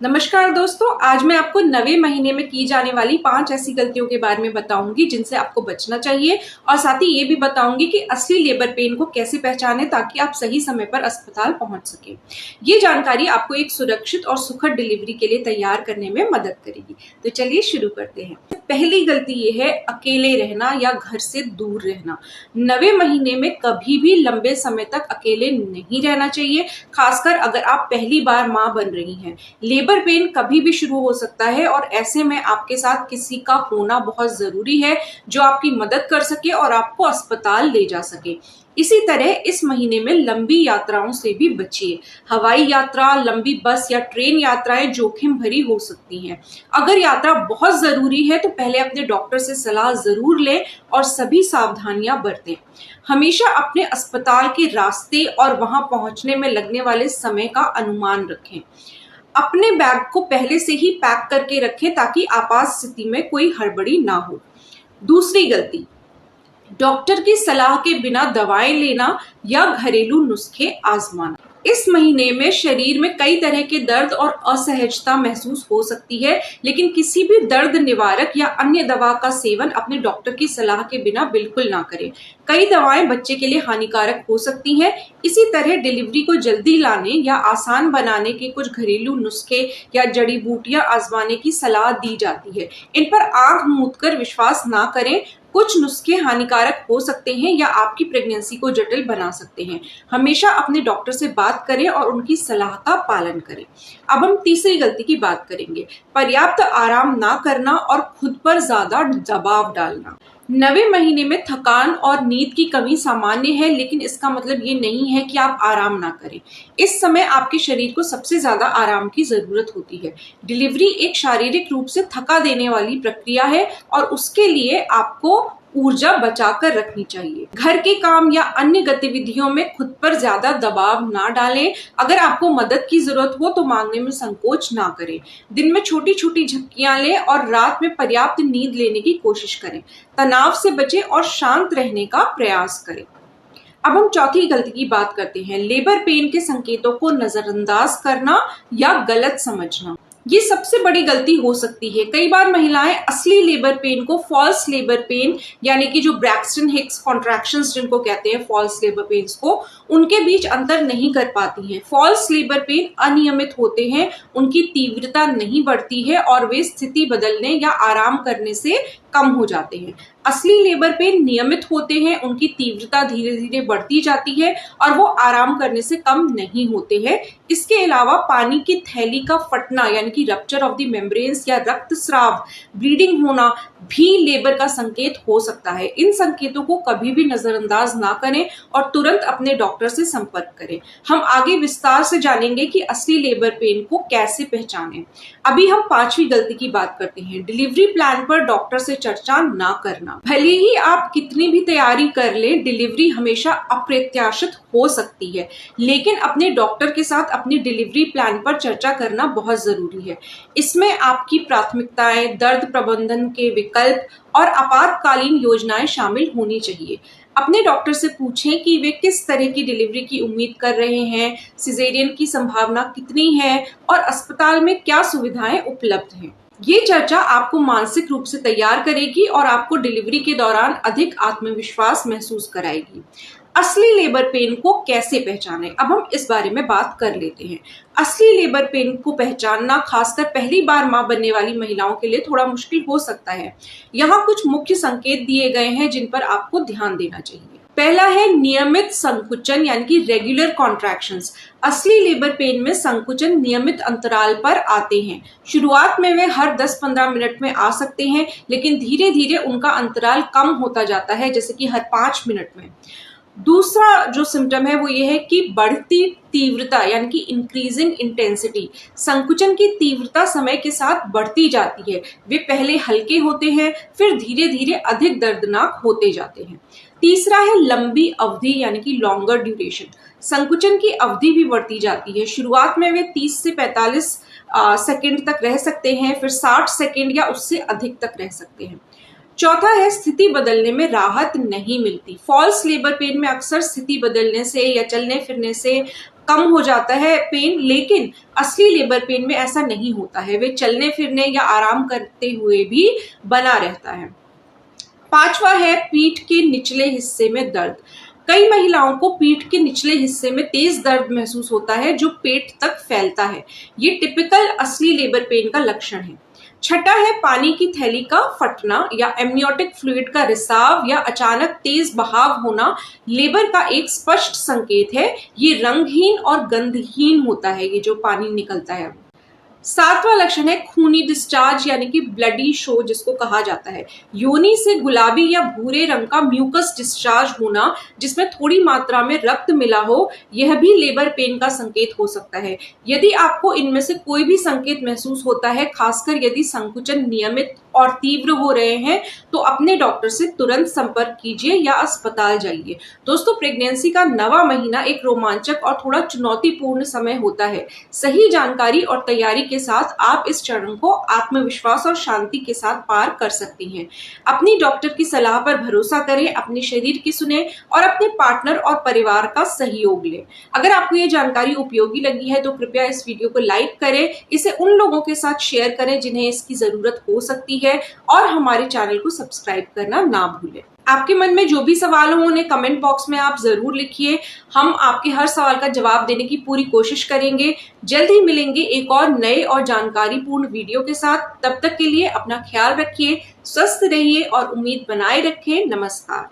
नमस्कार दोस्तों, आज मैं आपको नवे महीने में की जाने वाली 5 ऐसी गलतियों के बारे में बताऊंगी जिनसे आपको बचना चाहिए और साथ ही ये भी बताऊंगी कि असली लेबर पेन को कैसे पहचाने ताकि आप सही समय पर अस्पताल पहुंच सके। ये जानकारी आपको एक सुरक्षित और सुखद डिलीवरी के लिए तैयार करने में मदद करेगी। तो चलिए शुरू करते हैं। पहली गलती ये है अकेले रहना या घर से दूर रहना। नवे महीने में कभी भी लंबे समय तक अकेले नहीं रहना चाहिए, खासकर अगर आप पहली बार मां बन रही हैं। लेबर पेन कभी भी शुरू हो सकता है और ऐसे में आपके साथ किसी का होना बहुत जरूरी है जो आपकी मदद कर सके और आपको अस्पताल ले जा सके। इसी तरह इस महीने में लंबी यात्राओं से भी बचिए। हवाई यात्रा, लंबी बस या ट्रेन यात्राएं जोखिम भरी हो सकती हैं। अगर यात्रा बहुत जरूरी है तो पहले अपने डॉक्टर से सलाह जरूर लें और सभी सावधानियां बरतें। हमेशा अपने अस्पताल के रास्ते और वहां पहुंचने में लगने वाले समय का अनुमान रखें। अपने बैग को पहले से ही पैक करके रखें ताकि आपात स्थिति में कोई हड़बड़ी ना हो। दूसरी गलती, डॉक्टर की सलाह के बिना दवाएं लेना या घरेलू नुस्खे आजमाना। इस महीने में शरीर में कई तरह के दर्द और असहजता महसूस हो सकती है, लेकिन किसी भी दर्द निवारक या अन्य दवा का सेवन अपने डॉक्टर की सलाह के बिना बिल्कुल ना करें। कई दवाएं बच्चे के लिए हानिकारक हो सकती हैं। इसी तरह डिलीवरी को जल्दी लाने या आसान बनाने के कुछ घरेलू नुस्खे या जड़ी बूटियां आजमाने की सलाह दी जाती है। इन पर आंख मूंद कर विश्वास ना करें। कुछ नुस्खे हानिकारक हो सकते हैं या आपकी प्रेगनेंसी को जटिल बना सकते हैं। हमेशा अपने डॉक्टर से बात करें और उनकी सलाह का पालन करें। अब हम तीसरी गलती की बात करेंगे, पर्याप्त आराम ना करना और खुद पर ज्यादा दबाव डालना। नवे महीने में थकान और नींद की कमी सामान्य है, लेकिन इसका मतलब ये नहीं है कि आप आराम ना करें। इस समय आपके शरीर को सबसे ज्यादा आराम की जरूरत होती है। डिलीवरी एक शारीरिक रूप से थका देने वाली प्रक्रिया है और उसके लिए आपको ऊर्जा बचाकर रखनी चाहिए। घर के काम या अन्य गतिविधियों में खुद पर ज्यादा दबाव ना डालें। अगर आपको मदद की जरूरत हो तो मांगने में संकोच ना करें। दिन में छोटी छोटी झपकियां लें और रात में पर्याप्त नींद लेने की कोशिश करें। तनाव से बचें और शांत रहने का प्रयास करें। अब हम चौथी गलती की बात करते हैं, लेबर पेन के संकेतों को नजरअंदाज करना या गलत समझना। ये सबसे बड़ी गलती हो सकती है। कई बार महिलाएं असली लेबर पेन को फॉल्स लेबर पेन यानी कि जो ब्रैक्सटन हिक्स कॉन्ट्रैक्शंस जिनको कहते हैं फॉल्स लेबर पेन्स को, उनके बीच अंतर नहीं कर पाती हैं। फॉल्स लेबर पेन अनियमित होते हैं, उनकी तीव्रता नहीं बढ़ती है और वे स्थिति बदलने या आराम करने से कम हो जाते हैं। असली लेबर पेन नियमित होते हैं, उनकी तीव्रता धीरे धीरे बढ़ती जाती है और वो आराम करने से कम नहीं होते हैं। इसके अलावा पानी की थैली का फटना यानी कि रप्चर ऑफ द मेम्ब्रेन्स या रक्तस्राव, ब्लीडिंग होना भी लेबर का संकेत हो सकता है। इन संकेतों को कभी भी नजरअंदाज ना करें और तुरंत अपने डॉक्टर से संपर्क करें। हम आगे विस्तार से जानेंगे कि असली लेबर पेन को कैसे पहचानें। अभी हम पांचवी गलती की बात करते हैं, डिलीवरी प्लान पर डॉक्टर से चर्चा ना करना। भले ही आप कितनी भी तैयारी कर लें, डिलीवरी हमेशा अप्रत्याशित हो सकती है, लेकिन अपने डॉक्टर के साथ अपनी डिलीवरी प्लान पर चर्चा करना बहुत जरूरी है। इसमें आपकी प्राथमिकताएं, दर्द प्रबंधन के विकल्प और आपातकालीन योजनाएं शामिल होनी चाहिए। अपने डॉक्टर से पूछें कि वे किस तरह की डिलीवरी की उम्मीद कर रहे हैं, सिजेरियन की संभावना कितनी है और अस्पताल में क्या सुविधाएं उपलब्ध हैं। ये चर्चा आपको मानसिक रूप से तैयार करेगी और आपको डिलीवरी के दौरान अधिक आत्मविश्वास महसूस कराएगी। असली लेबर पेन को कैसे पहचानें, अब हम इस बारे में बात कर लेते हैं। असली लेबर पेन को पहचानना खासकर पहली बार मां बनने वाली महिलाओं के लिए थोड़ा मुश्किल हो सकता है। यहाँ कुछ मुख्य संकेत दिए गए हैं जिन पर आपको ध्यान देना चाहिए। पहला है नियमित संकुचन यानी कि रेगुलर कॉन्ट्रैक्शंस। असली लेबर पेन में संकुचन नियमित अंतराल पर आते हैं। शुरुआत में वे हर 10-15 मिनट में आ सकते हैं, लेकिन धीरे धीरे उनका अंतराल कम होता जाता है, जैसे कि हर 5 मिनट में। दूसरा जो सिम्टम है वो ये है कि बढ़ती तीव्रता यानी कि इंक्रीजिंग इंटेंसिटी। संकुचन की तीव्रता समय के साथ बढ़ती जाती है। वे पहले हल्के होते हैं, फिर धीरे धीरे अधिक दर्दनाक होते जाते हैं। तीसरा है लंबी अवधि यानी कि लॉन्गर ड्यूरेशन। संकुचन की अवधि भी बढ़ती जाती है। शुरुआत में वे 30 से 45 सेकंड तक रह सकते हैं, फिर 60 सेकंड या उससे अधिक तक रह सकते हैं। चौथा है स्थिति बदलने में राहत नहीं मिलती। फॉल्स लेबर पेन में अक्सर स्थिति बदलने से या चलने फिरने से कम हो जाता है पेन, लेकिन असली लेबर पेन में ऐसा नहीं होता है। वे चलने फिरने या आराम करते हुए भी बना रहता है। पांचवा है पीठ के निचले हिस्से में दर्द। कई महिलाओं को पीठ के निचले हिस्से में तेज दर्द महसूस होता है जो पेट तक फैलता है। ये टिपिकल असली लेबर पेन का लक्षण है। छठा है पानी की थैली का फटना या एमनियोटिक फ्लूइड का रिसाव या अचानक तेज बहाव होना लेबर का एक स्पष्ट संकेत है। ये रंगहीन और गंधहीन होता है, ये जो पानी निकलता है। सातवां लक्षण है खूनी डिस्चार्ज यानी कि ब्लडी शो जिसको कहा जाता है। योनि से गुलाबी या भूरे रंग का म्यूकस डिस्चार्ज होना जिसमें थोड़ी मात्रा में रक्त मिला हो, यह भी लेबर पेन का संकेत हो सकता है। यदि आपको इनमें से कोई भी संकेत महसूस होता है, खासकर यदि संकुचन नियमित और तीव्र हो रहे हैं, तो अपने डॉक्टर से तुरंत संपर्क कीजिए या अस्पताल जाइए। दोस्तों, प्रेगनेंसी का 9वां महीना एक रोमांचक और थोड़ा चुनौतीपूर्ण समय होता है। सही जानकारी और तैयारी के साथ आप इस चरण को आत्मविश्वास और शांति के साथ पार कर सकती हैं। अपनी डॉक्टर की सलाह पर भरोसा करें, अपने शरीर की सुने और अपने पार्टनर और परिवार का सहयोग लें। अगर आपको ये जानकारी उपयोगी लगी है तो कृपया इस वीडियो को लाइक करें, इसे उन लोगों के साथ शेयर करें जिन्हें इसकी जरूरत हो सकती है और हमारे चैनल को सब्सक्राइब करना ना भूलें। आपके मन में जो भी सवाल हो उन्हें कमेंट बॉक्स में आप जरूर लिखिए। हम आपके हर सवाल का जवाब देने की पूरी कोशिश करेंगे। जल्द ही मिलेंगे एक और नए और जानकारीपूर्ण वीडियो के साथ। तब तक के लिए अपना ख्याल रखिए, स्वस्थ रहिए और उम्मीद बनाए रखें। नमस्कार।